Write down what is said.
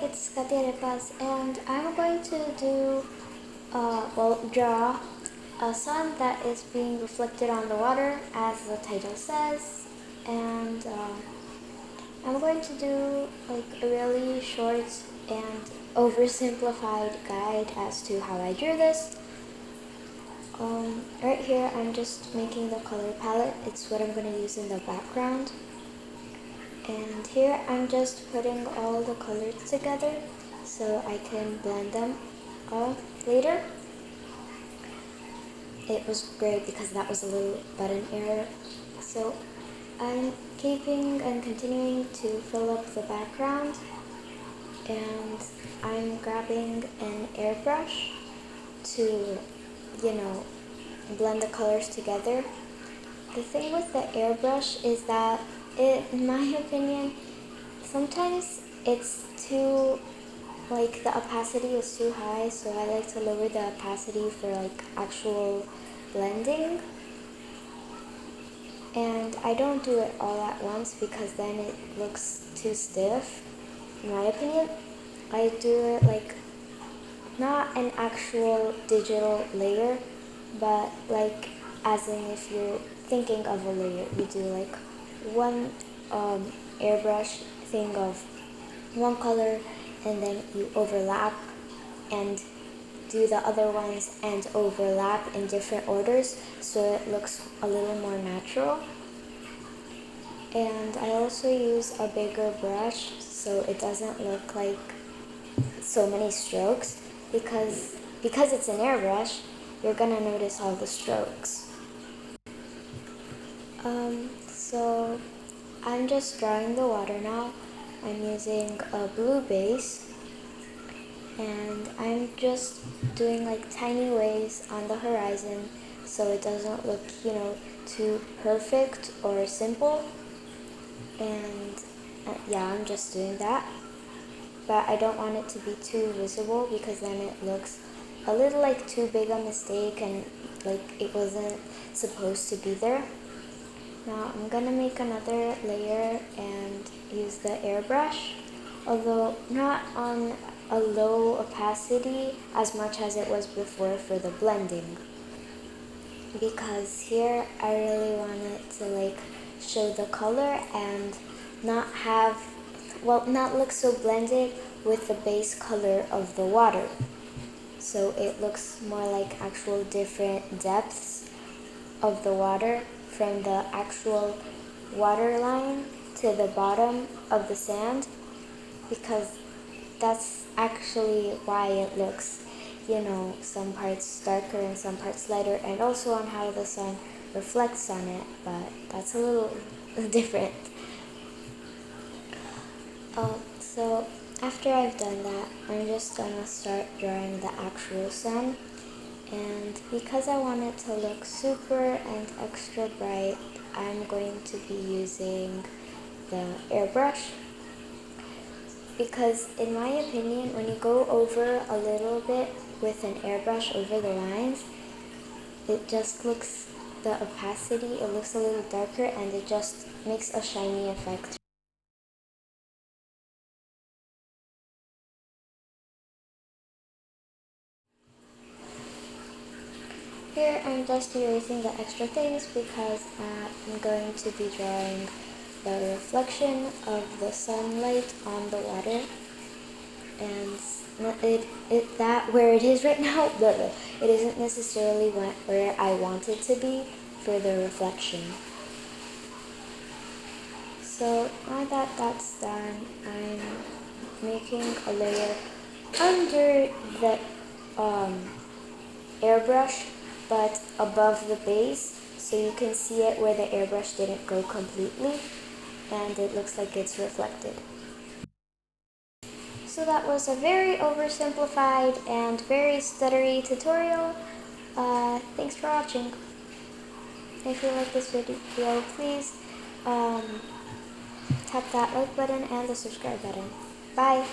it's Kati Arepas, and I'm going to draw a sun that is being reflected on the water, as the title says, and I'm going to do like a really short and oversimplified guide as to how I drew this. Right here, I'm just making the color palette. It's what I'm going to use in the background. And here I'm just putting all the colors together so I can blend them all later. It was great because that was a little button error. So I'm keeping and continuing to fill up the background, and I'm grabbing an airbrush to, blend the colors together. The thing with the airbrush is that in my opinion, sometimes it's too, the opacity is too high, so I like to lower the opacity for actual blending. And I don't do it all at once because then it looks too stiff, in my opinion. I do it not an actual digital layer, but as in if you're thinking of a layer, you do one airbrush thing of one color, and then you overlap and do the other ones and overlap in different orders so it looks a little more natural. And I also use a bigger brush so it doesn't look like so many strokes, because it's an airbrush, you're gonna notice all the strokes. So I'm just drawing the water now. I'm using a blue base, and I'm just doing tiny waves on the horizon so it doesn't look, too perfect or simple. And yeah, I'm just doing that. But I don't want it to be too visible because then it looks a little too big a mistake and it wasn't supposed to be there. Now I'm gonna make another layer and use the airbrush, although not on a low opacity as much as it was before for the blending, because here I really want it to show the color and not look so blended with the base color of the water, so it looks more like actual different depths of the water from the actual water line to the bottom of the sand, because that's actually why it looks, some parts darker and some parts lighter, and also on how the sun reflects on it, but that's a little different. So after I've done that, I'm just gonna start drawing the actual sun. And because I want it to look super and extra bright, I'm going to be using the airbrush. Because in my opinion, when you go over a little bit with an airbrush over the lines, it just looks, the opacity, it looks a little darker and it just makes a shiny effect. Here I'm just erasing the extra things because I'm going to be drawing the reflection of the sunlight on the water, and where it is right now, it isn't necessarily where I want it to be for the reflection. So now that that's done, I'm making a layer under the airbrush, but above the base, so you can see it where the airbrush didn't go completely, and it looks like it's reflected. So that was a very oversimplified and very stuttery tutorial. Thanks for watching. If you like this video, please tap that like button and the subscribe button. Bye!